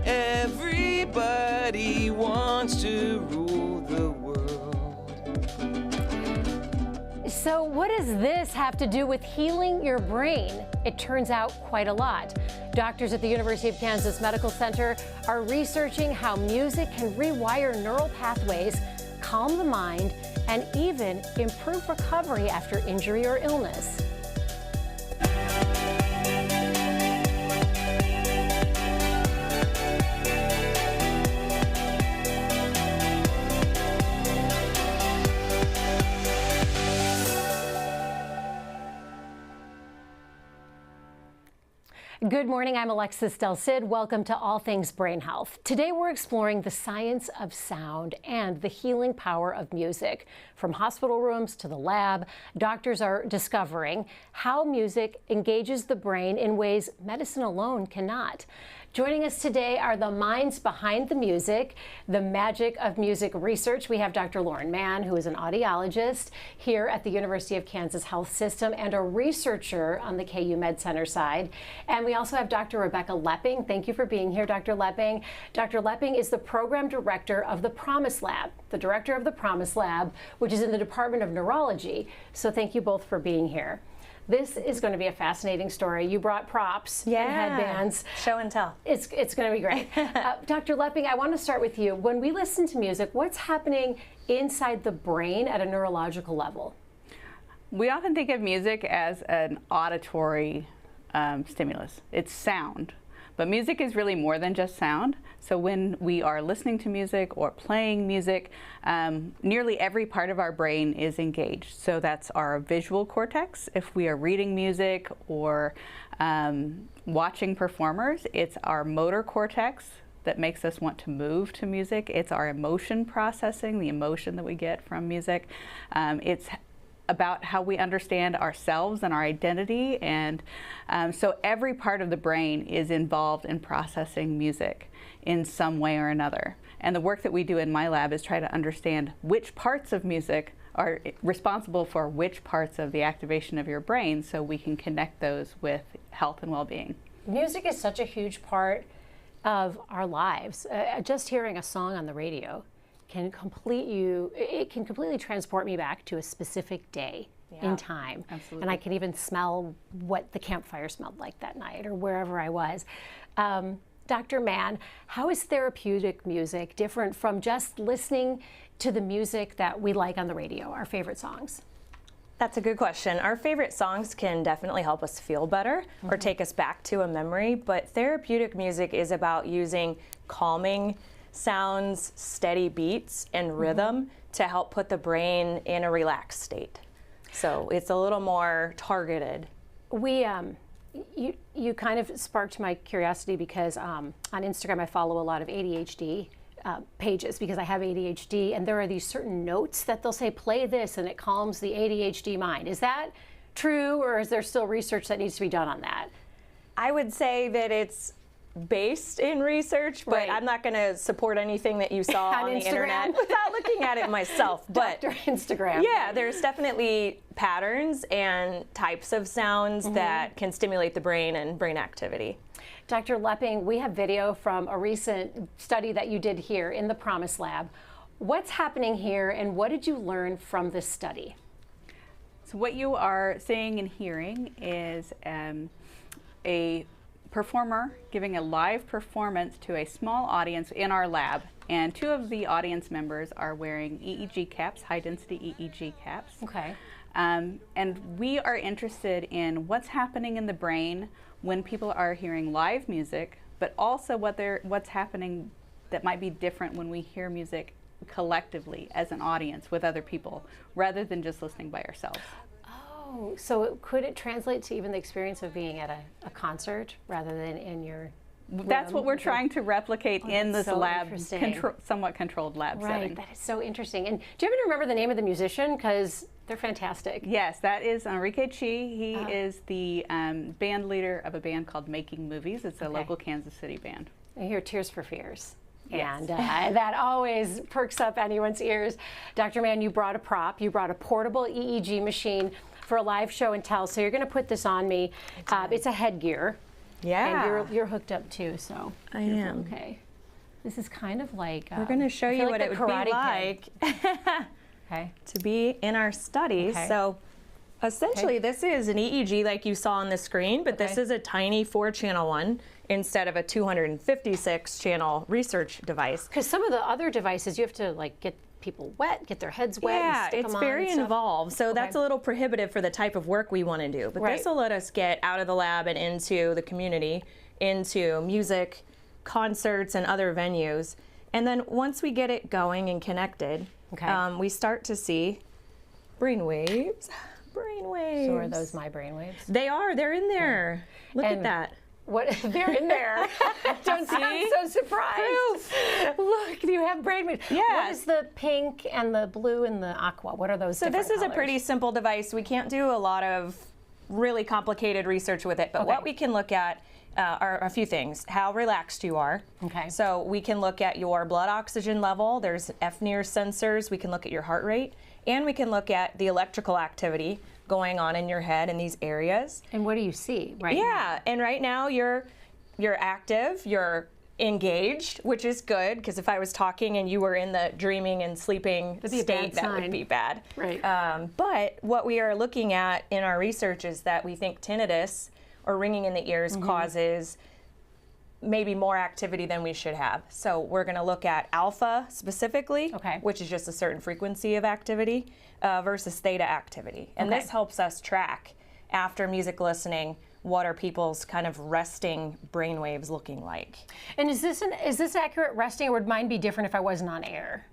Everybody wants to rule the world. So what does this have to do with healing your brain? It turns out quite a lot. Doctors at the University of Kansas Medical Center are researching how music can rewire neural pathways, calm the mind, and even improve recovery after injury or illness. Good morning, I'm Alexis Del Cid. Welcome to All Things Brain Health. Today we're exploring the science of sound and the healing power of music. From hospital rooms to the lab, doctors are discovering how music engages the brain in ways medicine alone cannot. Joining us today are the minds behind the music, the magic of music research. We have Dr. Lauren Mann, who is an audiologist here at the University of Kansas Health System and a researcher on the KU Med Center side. And we also have Dr. Rebecca Lepping. Thank you for being here, Dr. Lepping. Dr. Lepping is the program director of the Promise Lab, the director of the Promise Lab, which is in the Department of Neurology. So thank you both for being here. This is going to be a fascinating story. You brought props and headbands. Show and tell. It's going to be great. Dr. Lepping, I want to start with you. When we listen to music, what's happening inside the brain at a neurological level? We often think of music as an auditory stimulus. It's sound. But music is really more than just sound. So when we are listening to music or playing music, nearly every part of our brain is engaged. So that's our visual cortex. If we are reading music or watching performers, it's our motor cortex that makes us want to move to music. It's our emotion processing, the emotion that we get from music. It's about how we understand ourselves and our identity, and so every part of the brain is involved in processing music in some way or another. And the work that we do in my lab is try to understand which parts of music are responsible for which parts of the activation of your brain, so we can connect those with health and well-being. Music is such a huge part of our lives. Just hearing a song on the radio can completely transport me back to a specific day in time. Absolutely. And I can even smell what the campfire smelled like that night or wherever I was. Dr. Mann, how is therapeutic music different from just listening to the music that we like on the radio, our favorite songs? That's a good question. Our favorite songs can definitely help us feel better or take us back to a memory, but therapeutic music is about using calming sounds, steady beats, and rhythm to help put the brain in a relaxed state. So it's a little more targeted. You kind of sparked my curiosity because on Instagram I follow a lot of ADHD pages because I have ADHD, and there are these certain notes that they'll say, play this, and it calms the ADHD mind. Is that true, or is there still research that needs to be done on that? I would say that it's based in research, but I'm not going to support anything that you saw on the internet without looking at it myself. But Dr. Instagram. Yeah, there's definitely patterns and types of sounds that can stimulate the brain and brain activity. Dr. Lepping, we have video from a recent study that you did here in the Promise Lab. What's happening here, and what did you learn from this study? So what you are seeing and hearing is a performer giving a live performance to a small audience in our lab, and two of the audience members are wearing EEG caps, high density EEG caps. Okay. And we are interested in what's happening in the brain when people are hearing live music, but also what's happening that might be different when we hear music collectively as an audience with other people, rather than just listening by ourselves. Oh, so could it translate to even the experience of being at a concert rather than in your room? That's what we're trying to replicate in this lab, somewhat controlled lab setting. Right, that is so interesting. And do you happen to remember the name of the musician? Because they're fantastic. Yes, that is Enrique Chi. He is the band leader of a band called Making Movies. It's a local Kansas City band. I hear Tears for Fears. Yes. And that always perks up anyone's ears. Dr. Mann, you brought a prop. You brought a portable EEG machine for a live show and tell. So you're going to put this on me. It's a headgear. Yeah. And you're hooked up too, so. I am. Okay. This is kind of like. We're going to show you what it would be Karate like Okay. to be in our study. Okay. So essentially this is an EEG like you saw on the screen, but this Okay. is a tiny 4-channel one instead of a 256-channel research device. Because some of the other devices, you have to like get people wet, get their heads wet, and Yeah, stick it's them on very and stuff. involved. So that's Okay. a little prohibitive for the type of work we want to do. But Right. this will let us get out of the lab and into the community, into music, concerts, and other venues. And then once we get it going and connected, Okay. we start to see brain waves. Brain waves. So are those my brainwaves? They are. They're in there. Look at And- that. What? They're in there. Don't sound so surprised. Look, you have brainwaves. Yeah. What is the pink and the blue and the aqua? What are those? So this is different a pretty colors? simple device. We can't do a lot of really complicated research with it, but what we can look at are a few things. How relaxed you are. Okay. So we can look at your blood oxygen level. There's FNIR sensors. We can look at your heart rate, and we can look at the electrical activity going on in your head in these areas. And what do you see right now? Yeah, and right now you're active, you're engaged, which is good, because if I was talking and you were in the dreaming and sleeping be a bad state, that sign. would be bad. Right. But what we are looking at in our research is that we think tinnitus, or ringing in the ears, causes maybe more activity than we should have. So we're going to look at alpha specifically, Okay. which is just a certain frequency of activity, versus theta activity. And Okay. this helps us track, after music listening, what are people's kind of resting brainwaves looking like. And is this accurate resting, or would mine be different if I wasn't on air?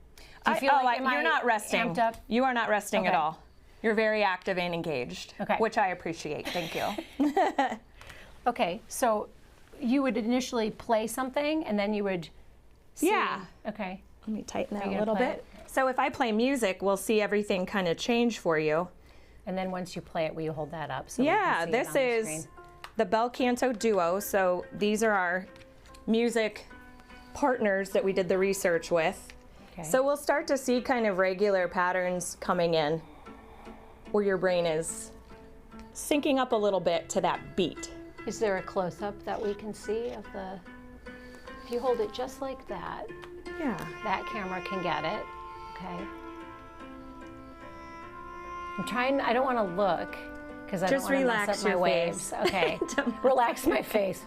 Do you feel like am you're I not resting. amped up? You are not resting at Okay. all. You're very active and engaged, Okay. which I appreciate. Thank you. Okay, so you would initially play something, and then you would see. Yeah. Okay. Let me tighten that Are you a gonna little play bit. it? So if I play music, we'll see everything kind of change for you. And then once you play it, will you hold that up? So we Yeah, can see it this on the is screen? the Bel Canto Duo. So these are our music partners that we did the research with. Okay. So we'll start to see kind of regular patterns coming in where your brain is syncing up a little bit to that beat. Is there a close-up that we can see of the? If you hold it just like that, Yeah. that camera can get it. Okay. I'm trying. I don't want to look because I Just don't want to relax mess up my your waves. face. Okay. Relax my face.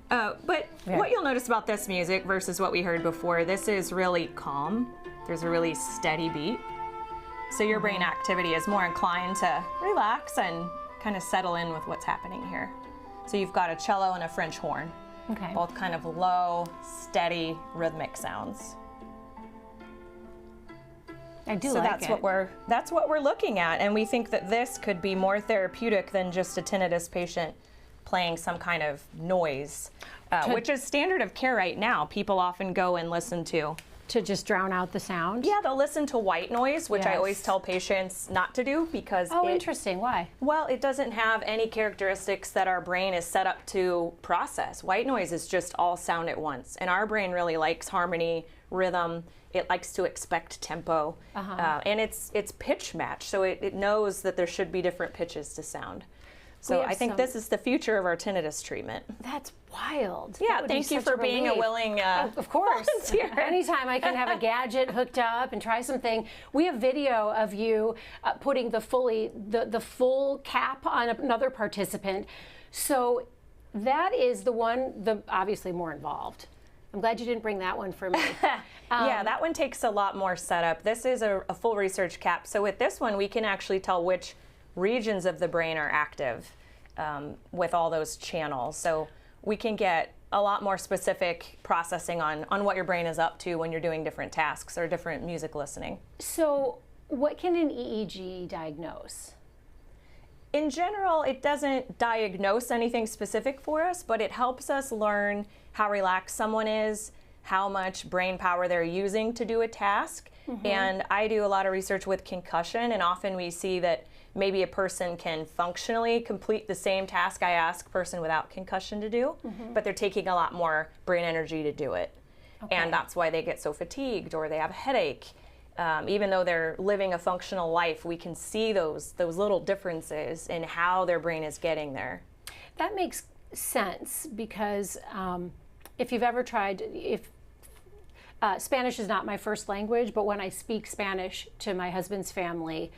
But what you'll notice about this music versus what we heard before, this is really calm. There's a really steady beat. So your brain activity is more inclined to relax and kind of settle in with what's happening here. So you've got a cello and a French horn, Okay. both kind of low, steady, rhythmic sounds. I do So like that's it. what we're looking at, and we think that this could be more therapeutic than just a tinnitus patient playing some kind of noise, which is standard of care right now. People often go and listen to. To just drown out the sound. Yeah, they'll listen to white noise, which I Yes. always tell patients not to do because Oh, it, interesting. Why? well, it doesn't have any characteristics that our brain is set up to process. White noise is just all sound at once, and our brain really likes harmony, rhythm. It likes to expect tempo, and it's pitch match, so it knows that there should be different pitches to sound. So have I think some- this is the future of our tinnitus treatment. That's wild. Yeah, That would be thank you such for being a relief. willing Of course. volunteer. Anytime I can have a gadget hooked up and try something. We have video of you putting the full cap on another participant. So that is the one, obviously more involved. I'm glad you didn't bring that one for me. Yeah, that one takes a lot more setup. This is a full research cap. So with this one, we can actually tell which regions of the brain are active with all those channels. So we can get a lot more specific processing on what your brain is up to when you're doing different tasks or different music listening. So what can an EEG diagnose? In general, it doesn't diagnose anything specific for us, but it helps us learn how relaxed someone is, how much brain power they're using to do a task. And I do a lot of research with concussion, and often we see that maybe a person can functionally complete the same task I ask a person without concussion to do, but they're taking a lot more brain energy to do it. And that's why they get so fatigued or they have a headache. Even though they're living a functional life, we can see those little differences in how their brain is getting there. That makes sense, because if you've ever tried, Spanish is not my first language, but when I speak Spanish to my husband's family,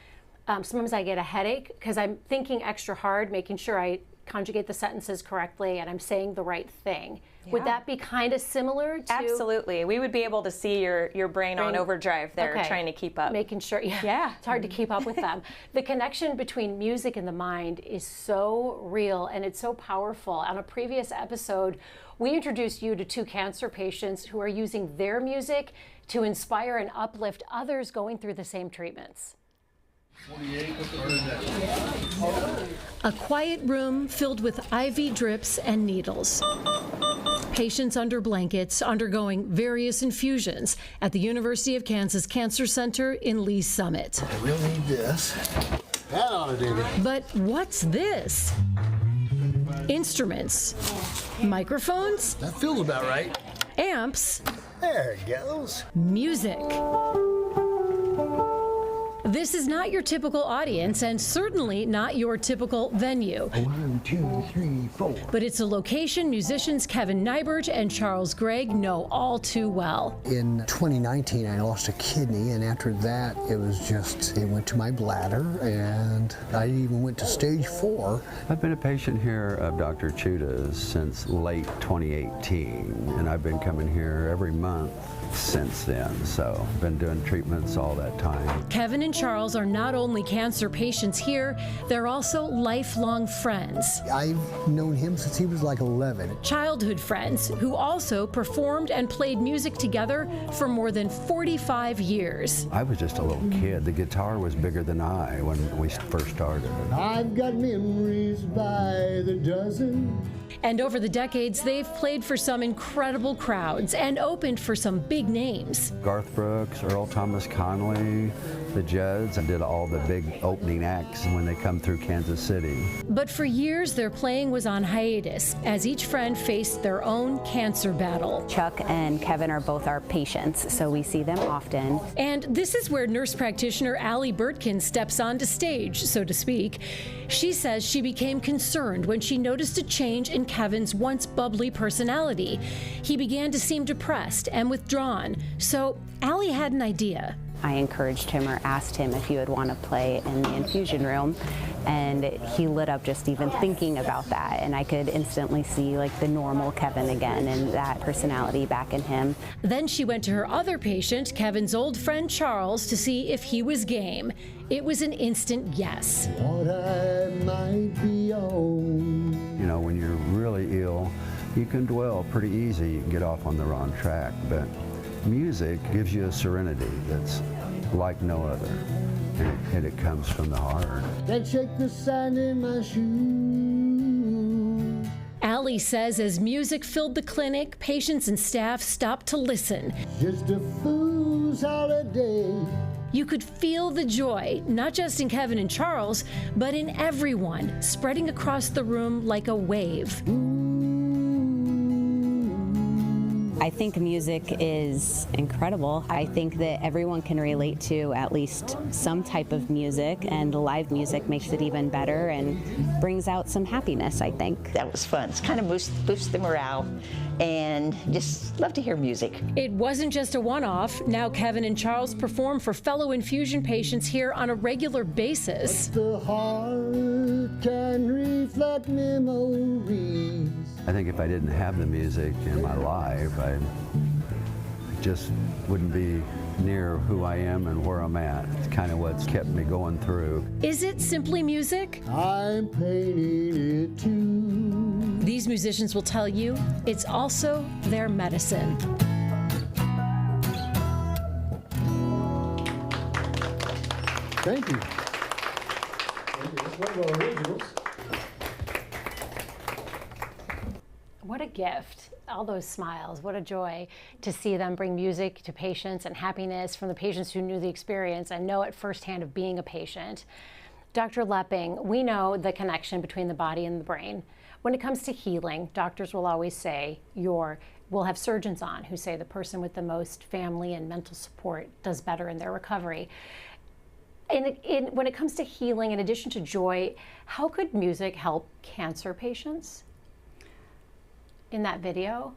sometimes I get a headache because I'm thinking extra hard, making sure I conjugate the sentences correctly and I'm saying the right thing. Yeah. Would that be kind of similar to? Absolutely. We would be able to see your brain on overdrive there, okay. Trying to keep up. Making sure, yeah. It's hard to keep up with them. The connection between music and the mind is so real and it's so powerful. On a previous episode, we introduced you to 2 cancer patients who are using their music to inspire and uplift others going through the same treatments. A quiet room filled with IV drips and needles. Patients under blankets undergoing various infusions at the University of Kansas Cancer Center in Lee's Summit. We'll need this. That ought to do it. But what's this? Instruments, microphones, That feels about right. amps, There it goes. music. This is not your typical audience and certainly not your typical venue. 1, 2, 3, 4. But it's a location musicians Kevin Nybert and Charles Gregg know all too well. In 2019, I lost a kidney, and after that, it went to my bladder, and I even went to stage 4. I've been a patient here of Dr. Chuda's since late 2018, and I've been coming here every month since then, so I've been doing treatments all that time. Kevin and Charles are not only cancer patients here, they're also lifelong friends. I've known him since he was like 11. Childhood friends who also performed and played music together for more than 45 years. I was just a little kid. The guitar was bigger than I when we first started. I've got memories by the dozen. And over the decades, they've played for some incredible crowds and opened for some big names. Garth Brooks, Earl Thomas Conley, the Judds. I did all the big opening acts when they come through Kansas City. But for years, their playing was on hiatus as each friend faced their own cancer battle. Chuck and Kevin are both our patients, so we see them often. And this is where nurse practitioner Allie Burtkin steps onto stage, so to speak. She says she became concerned when she noticed a change in Kevin's once bubbly personality. He began to seem depressed and withdrawn. So Allie had an idea. I encouraged him or asked him if he would want to play in the infusion room, and he lit up just even thinking about that, and I could instantly see like the normal Kevin again and that personality back in him. Then she went to her other patient, Kevin's old friend Charles, to see if he was game. It was an instant yes. What I might be on. You know, when you're really ill, you can dwell pretty easy. You can get off on the wrong track, but music gives you a serenity that's like no other, and it comes from the heart. That shake the sand in my shoes. Allie says as music filled the clinic, patients and staff stopped to listen. Just a fool's holiday. You could feel the joy, not just in Kevin and Charles, but in everyone, spreading across the room like a wave. I think music is incredible. I think that everyone can relate to at least some type of music, and live music makes it even better and brings out some happiness, I think. That was fun. It's kind of boost the morale, and just love to hear music. It wasn't just a one-off. Now Kevin and Charles perform for fellow infusion patients here on a regular basis. The heart can reflect memories. I think if I didn't have the music in my life, I just wouldn't be near who I am and where I'm at. It's kind of what's kept me going through. Is it simply music? I'm painting it too. These musicians will tell you it's also their medicine. Thank you. That's one of our originals. What a gift. All those smiles. What a joy to see them bring music to patients and happiness from the patients who knew the experience and know it firsthand of being a patient. Dr. Lepping, we know the connection between the body and the brain. When it comes to healing, doctors will always say we'll have surgeons on who say the person with the most family and mental support does better in their recovery. When it comes to healing, in addition to joy, how could music help cancer patients? in that video?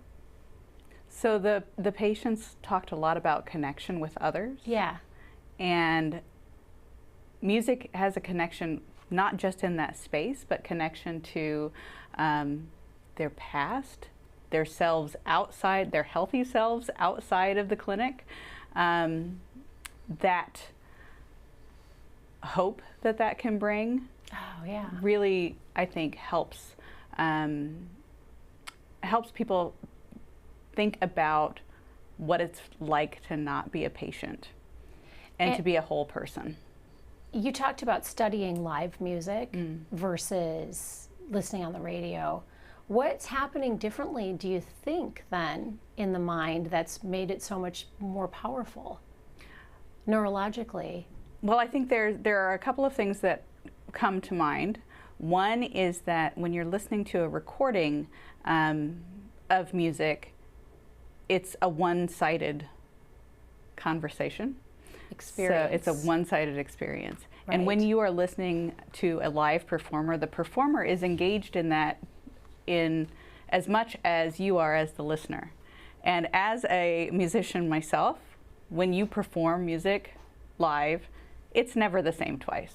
So the patients talked a lot about connection with others. Yeah. And music has a connection not just in that space, but connection to their past, their selves outside, their healthy selves outside of the clinic. That hope that can bring really, I think, helps people think about what it's like to not be a patient and to be a whole person. You talked about studying live music versus listening on the radio. What's happening differently, do you think, then, in the mind that's made it so much more powerful neurologically? Well, I think there are a couple of things that come to mind. One is that when you're listening to a recording of music, it's a one-sided conversation. Experience. So it's a one-sided experience. Right. And when you are listening to a live performer, the performer is engaged in that in as much as you are as the listener. And as a musician myself, when you perform music live, it's never the same twice.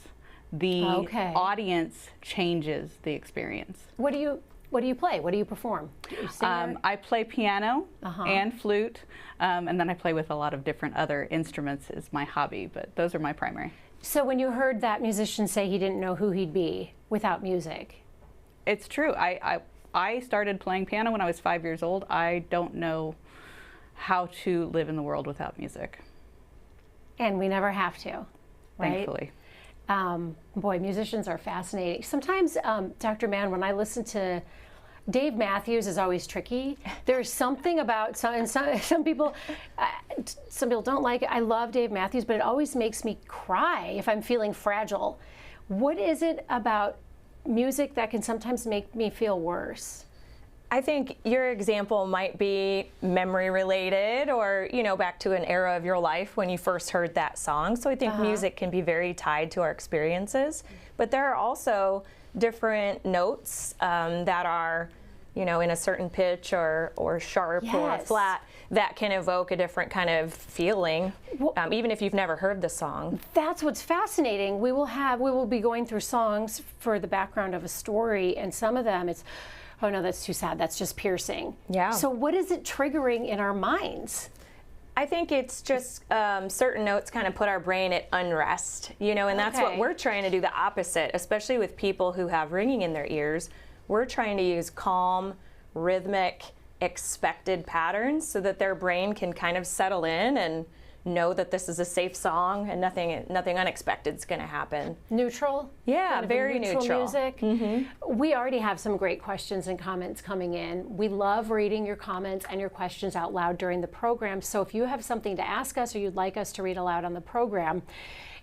The audience changes the experience. What do you play? What do you perform? I play piano and flute, and then I play with a lot of different other instruments is my hobby, but those are my primary. So when you heard that musician say he didn't know who he'd be without music? It's true. I started playing piano when I was 5 years old. I don't know how to live in the world without music. And we never have to, right? Thankfully. Boy, musicians are fascinating. Sometimes, Dr. Mann, when I listen to Dave Matthews is always tricky. There's something about some people don't like it. I love Dave Matthews, but it always makes me cry if I'm feeling fragile. What is it about music that can sometimes make me feel worse? I think your example might be memory related, or back to an era of your life when you first heard that song. So I think music can be very tied to our experiences, but there are also different notes that are in a certain pitch or sharp or flat that can evoke a different kind of feeling, even if you've never heard the song. That's what's fascinating. We will be going through songs for the background of a story, and some of them it's, oh no, that's too sad, that's just piercing. Yeah. So what is it triggering in our minds? I think it's just certain notes kind of put our brain at unrest, and that's what we're trying to do, the opposite, especially with people who have ringing in their ears. We're trying to use calm, rhythmic, expected patterns so that their brain can kind of settle in and know that this is a safe song and nothing unexpected is going to happen. Neutral? Yeah, kind of very neutral. Music. We already have some great questions and comments coming in. We love reading your comments and your questions out loud during the program. So if you have something to ask us or you'd like us to read aloud on the program,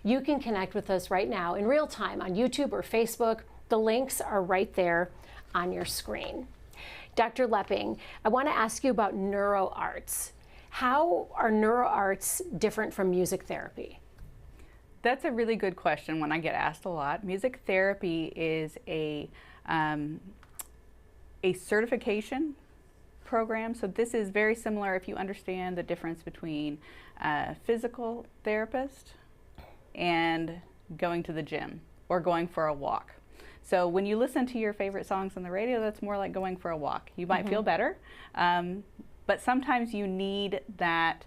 you can connect with us right now in real time on YouTube or Facebook. The links are right there on your screen. Dr. Lepping, I want to ask you about neuroarts. How are neuroarts different from music therapy? That's a really good question, one I get asked a lot. Music therapy is a certification program. So this is very similar if you understand the difference between a physical therapist and going to the gym or going for a walk. So when you listen to your favorite songs on the radio, that's more like going for a walk. You might feel better, but sometimes you need that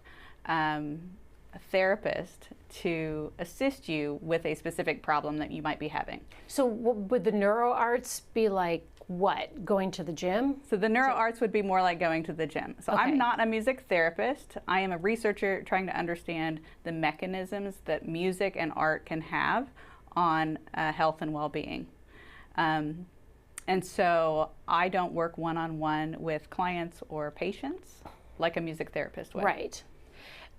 therapist to assist you with a specific problem that you might be having. So would the neuroarts be like what? Going to the gym? So the neuroarts would be more like going to the gym. So I'm not a music therapist. I am a researcher trying to understand the mechanisms that music and art can have on health and well-being. And so I don't work one-on-one with clients or patients like a music therapist would. Right.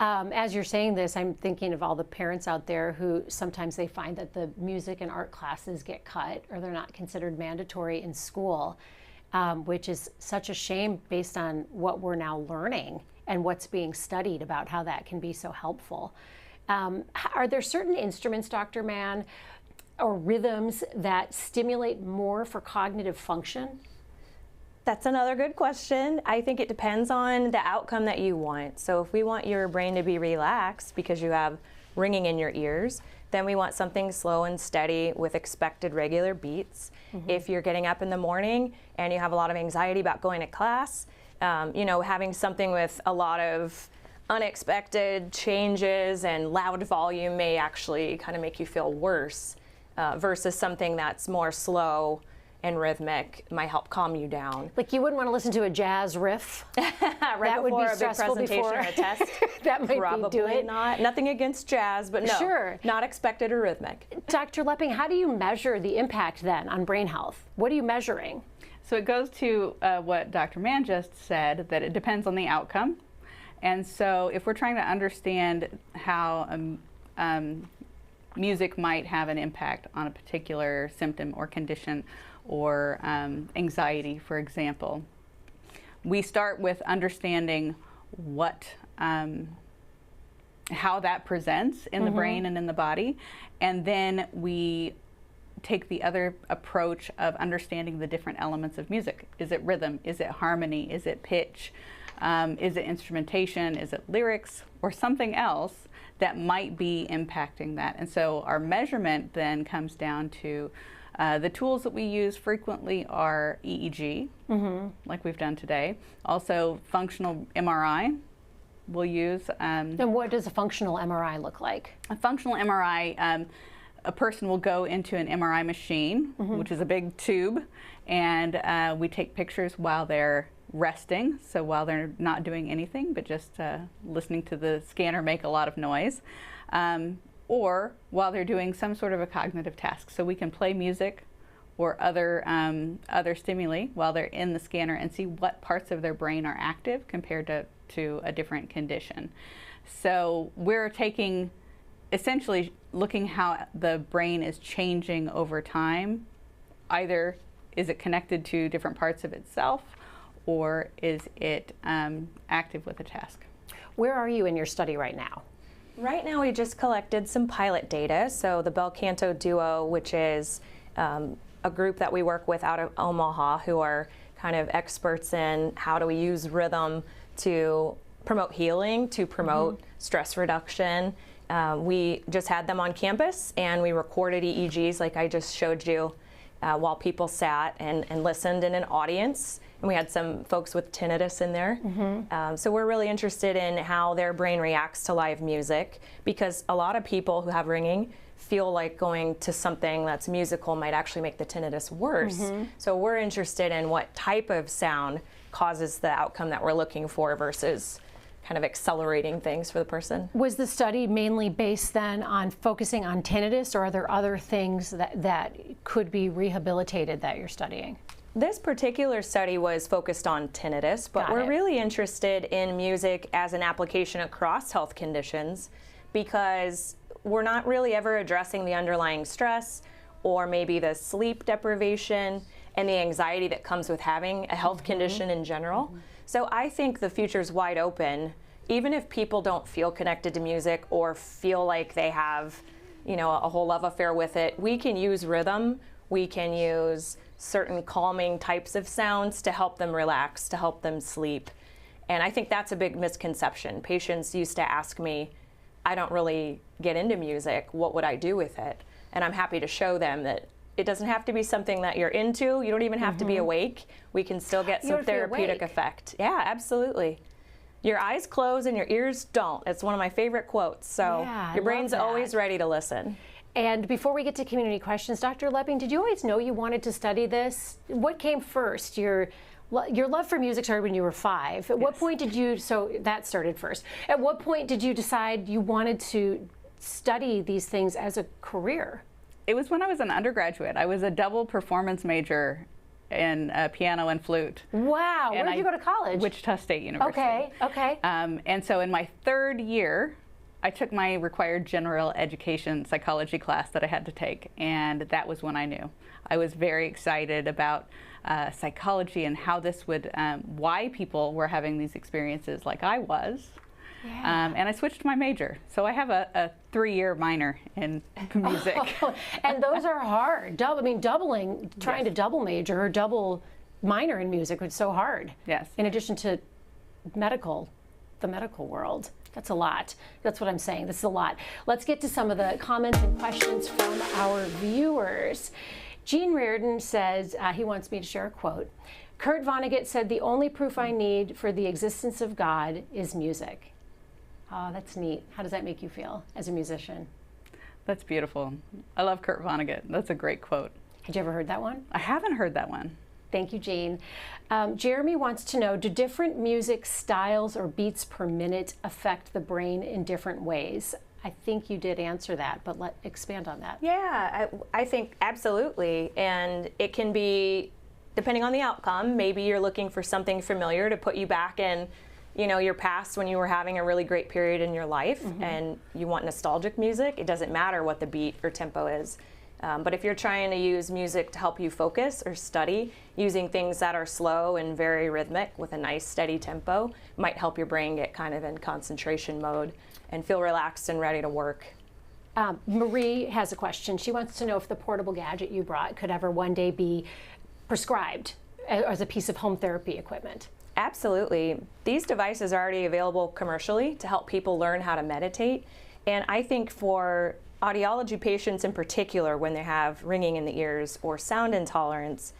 As you're saying this, I'm thinking of all the parents out there who sometimes they find that the music and art classes get cut or they're not considered mandatory in school, which is such a shame based on what we're now learning and what's being studied about how that can be so helpful. Are there certain instruments, Dr. Mann, or rhythms that stimulate more for cognitive function? That's another good question. I think it depends on the outcome that you want. So if we want your brain to be relaxed because you have ringing in your ears, then we want something slow and steady with expected regular beats. If you're getting up in the morning and you have a lot of anxiety about going to class, having something with a lot of unexpected changes and loud volume may actually kind of make you feel worse versus something that's more slow and rhythmic might help calm you down. Like you wouldn't want to listen to a jazz riff? Right that before would be a big presentation before. or a test? That might Probably do it. not. Nothing against jazz, but no, Sure. not expected or rhythmic. Dr. Lepping, how do you measure the impact then on brain health? What are you measuring? So it goes to what Dr. Mann just said, that it depends on the outcome. And so if we're trying to understand how music might have an impact on a particular symptom or condition or anxiety, for example, we start with understanding how that presents in the brain and in the body, and then we take the other approach of understanding the different elements of music. Is it rhythm? Is it harmony? Is it pitch? Is it instrumentation? Is it lyrics? Or something else that might be impacting that? And so our measurement then comes down to the tools that we use frequently are EEG, like we've done today. Also functional MRI we'll use. And what does a functional MRI look like? A functional MRI, a person will go into an MRI machine, which is a big tube, and we take pictures while they're resting, so while they're not doing anything but just listening to the scanner make a lot of noise, or while they're doing some sort of a cognitive task. So we can play music or other stimuli while they're in the scanner and see what parts of their brain are active compared to a different condition. So we're taking, essentially looking how the brain is changing over time. Either is it connected to different parts of itself, or is it active with a task? Where are you in your study right now? Right now we just collected some pilot data. So the Bel Canto Duo, which is a group that we work with out of Omaha, who are kind of experts in how do we use rhythm to promote healing, to promote stress reduction. We just had them on campus and we recorded EEGs like I just showed you while people sat and listened in an audience. And we had some folks with tinnitus in there. So we're really interested in how their brain reacts to live music, because a lot of people who have ringing feel like going to something that's musical might actually make the tinnitus worse. So we're interested in what type of sound causes the outcome that we're looking for versus kind of accelerating things for the person. Was the study mainly based then on focusing on tinnitus, or are there other things that could be rehabilitated that you're studying? This particular study was focused on tinnitus, but we're really interested in music as an application across health conditions, because we're not really ever addressing the underlying stress or maybe the sleep deprivation and the anxiety that comes with having a health condition in general. So I think the future's wide open. Even if people don't feel connected to music or feel like they have, a whole love affair with it, we can use rhythm, we can use certain calming types of sounds to help them relax, to help them sleep. And I think that's a big misconception. Patients used to ask me, I don't really get into music, what would I do with it? And I'm happy to show them that it doesn't have to be something that you're into. You don't even have to be awake. We can still get some therapeutic effect. Yeah, absolutely. Your eyes close and your ears don't. It's one of my favorite quotes. So your brain's always ready to listen. And before we get to community questions, Dr. Lepping, did you always know you wanted to study this? What came first? Your love for music started when you were 5. At what point did you, so that started first. At what point did you decide you wanted to study these things as a career? It was when I was an undergraduate. I was a double performance major in piano and flute. Wow, where did you go to college? Wichita State University. Okay. And so in my 3rd year, I took my required general education psychology class that I had to take, and that was when I knew. I was very excited about psychology and how this would, why people were having these experiences like I was. Yeah. And I switched my major. So I have a 3-year minor in music. And those are hard. Trying to double major or double minor in music, which is so hard. Yes. In addition to the medical world. That's a lot. That's what I'm saying. This is a lot. Let's get to some of the comments and questions from our viewers. Gene Reardon says, he wants me to share a quote. Kurt Vonnegut said, "The only proof I need for the existence of God is music." Oh, that's neat. How does that make you feel as a musician? That's beautiful. I love Kurt Vonnegut. That's a great quote. Had you ever heard that one? I haven't heard that one. Thank you, Jean. Jeremy wants to know, do different music styles or beats per minute affect the brain in different ways? I think you did answer that, but expand on that. Yeah, I think absolutely. And it can be, depending on the outcome, maybe you're looking for something familiar to put you back in, you know, your past when you were having a really great period in your life, and you want nostalgic music. It doesn't matter what the beat or tempo is. But if you're trying to use music to help you focus or study, using things that are slow and very rhythmic with a nice steady tempo might help your brain get kind of in concentration mode and feel relaxed and ready to work. Marie has a question. She wants to know if the portable gadget you brought could ever one day be prescribed as a piece of home therapy equipment. Absolutely. These devices are already available commercially to help people learn how to meditate. And I think for audiology patients in particular, when they have ringing in the ears or sound intolerance,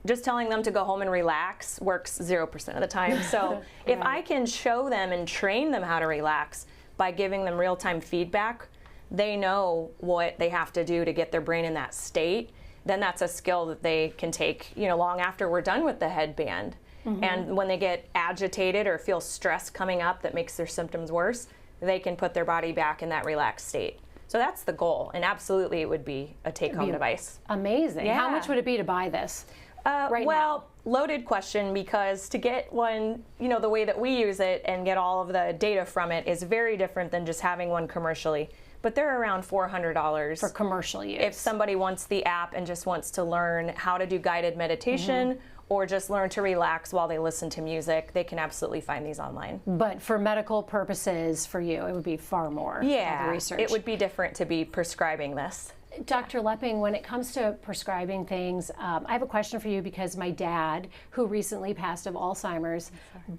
just telling them to go home and relax works 0% of the time. So if I can show them and train them how to relax by giving them real-time feedback, they know what they have to do to get their brain in that state, then that's a skill that they can take, you know, long after we're done with the headband. And when they get agitated or feel stress coming up that makes their symptoms worse, they can put their body back in that relaxed state. So that's the goal, and absolutely it would be a take-home device. Amazing. Yeah. How much would it be to buy this well, loaded question, because to get one, you know, the way that we use it and get all of the data from it is very different than just having one commercially. But they're around $400 for commercial use. If somebody wants the app and just wants to learn how to do guided meditation, or just learn to relax while they listen to music, they can absolutely find these online. But for medical purposes, for you, it would be far more. Yeah, the research. It would be different to be prescribing this. Dr. Lepping, when it comes to prescribing things, I have a question for you, because my dad, who recently passed of Alzheimer's,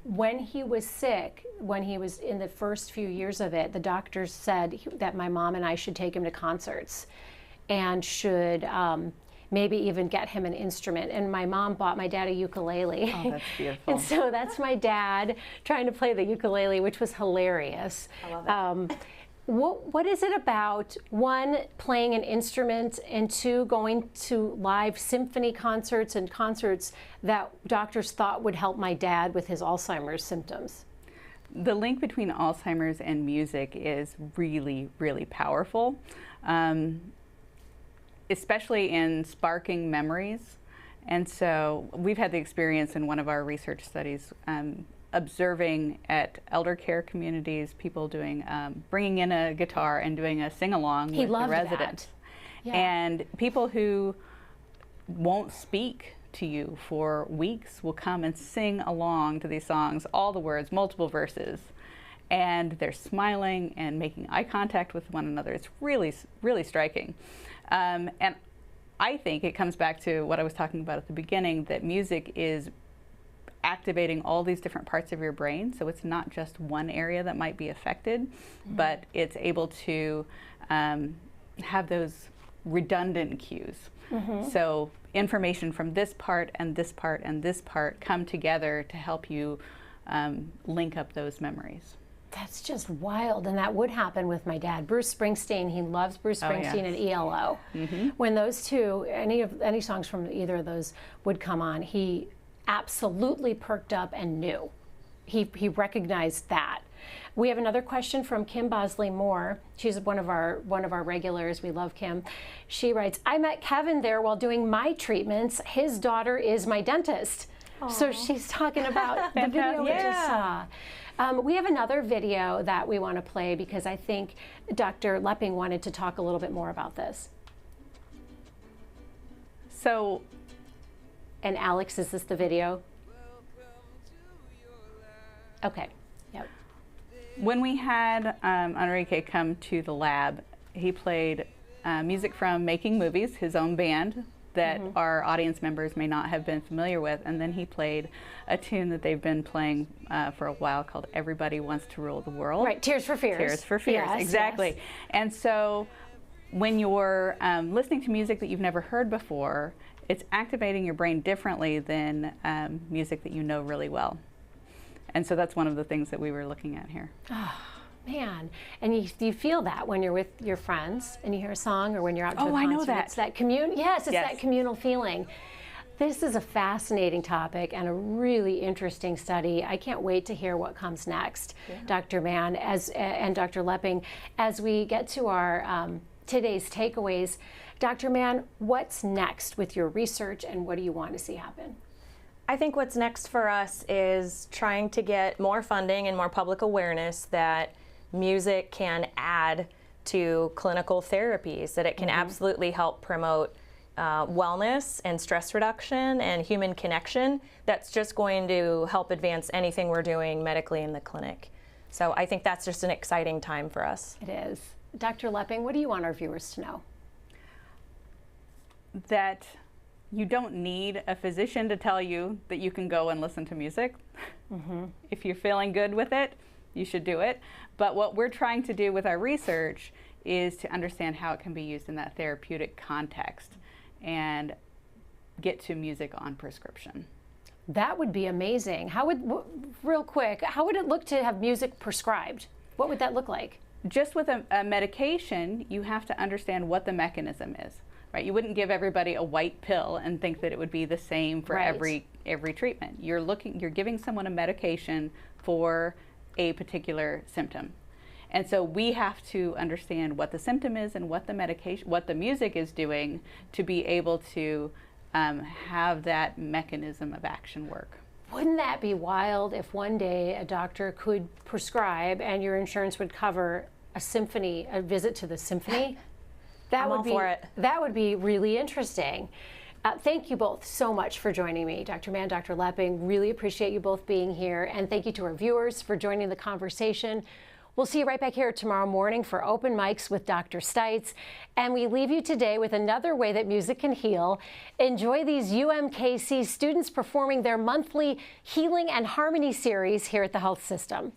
when he was sick, when he was in the first few years of it, the doctors said that my mom and I should take him to concerts and should maybe even get him an instrument. And my mom bought my dad a ukulele. Oh, that's beautiful. And so that's my dad trying to play the ukulele, which was hilarious. I love it. What is it about, one, playing an instrument, and two, going to live symphony concerts and concerts that doctors thought would help my dad with his Alzheimer's symptoms? The link between Alzheimer's and music is really, really powerful, especially in sparking memories. And so we've had the experience in one of our research studies observing at elder care communities, people doing, bringing in a guitar and doing a sing-along with the residents. Yeah. And people who won't speak to you for weeks will come and sing along to these songs, all the words, multiple verses. And they're smiling and making eye contact with one another. It's really, really striking. And I think it comes back to what I was talking about at the beginning, that music is activating all these different parts of your brain. So it's not just one area that might be affected, but it's able to have those redundant cues. So information from this part and this part and this part come together to help you link up those memories. That's just wild, and that would happen with my dad. Bruce Springsteen, he loves Bruce Springsteen and ELO. When those two, any songs from either of those would come on, he absolutely perked up and knew. He recognized that. We have another question from Kim Bosley Moore. She's one of our regulars. We love Kim. She writes, "I met Kevin there while doing my treatments. His daughter is my dentist." Aww. So she's talking about the video we just saw. We have another video that we want to play, because I think Dr. Lepping wanted to talk a little bit more about this. So, and Alex, is this the video? Okay. Yep. When we had Enrique come to the lab, he played music from Making Movies, his own band, that our audience members may not have been familiar with. And then he played a tune that they've been playing for a while called Everybody Wants to Rule the World. Right, Tears for Fears. Tears for Fears, Yes, exactly. yes. And so when you're listening to music that you've never heard before, it's activating your brain differently than music that you know really well. And so that's one of the things that we were looking at here. Oh, man. And you feel that when you're with your friends and you hear a song, or when you're out to a concert. I know that. It's that that communal feeling. This is a fascinating topic and a really interesting study. I can't wait to hear what comes next, Dr. Mann and Dr. Lepping. As we get to our today's takeaways, Dr. Mann, what's next with your research and what do you want to see happen? I think what's next for us is trying to get more funding and more public awareness that music can add to clinical therapies, that it can absolutely help promote wellness and stress reduction and human connection. That's just going to help advance anything we're doing medically in the clinic. So I think that's just an exciting time for us. It is. Dr. Lepping, what do you want our viewers to know? That you don't need a physician to tell you that you can go and listen to music. If you're feeling good with it, you should do it. But what we're trying to do with our research is to understand how it can be used in that therapeutic context and get to music on prescription. That would be amazing. Real quick, how would it look to have music prescribed? What would that look like? Just with a medication, you have to understand what the mechanism is. Right? You wouldn't give everybody a white pill and think that it would be the same for every treatment. You're giving someone a medication for a particular symptom. And so we have to understand what the symptom is and what the music is doing to be able to have that mechanism of action work. Wouldn't that be wild if one day a doctor could prescribe and your insurance would cover a visit to the symphony? That would be really interesting. Thank you both so much for joining me, Dr. Mann, Dr. Lepping. Really appreciate you both being here. And thank you to our viewers for joining the conversation. We'll see you right back here tomorrow morning for Open Mics with Dr. Stites. And we leave you today with another way that music can heal. Enjoy these UMKC students performing their monthly Healing and Harmony series here at the Health System.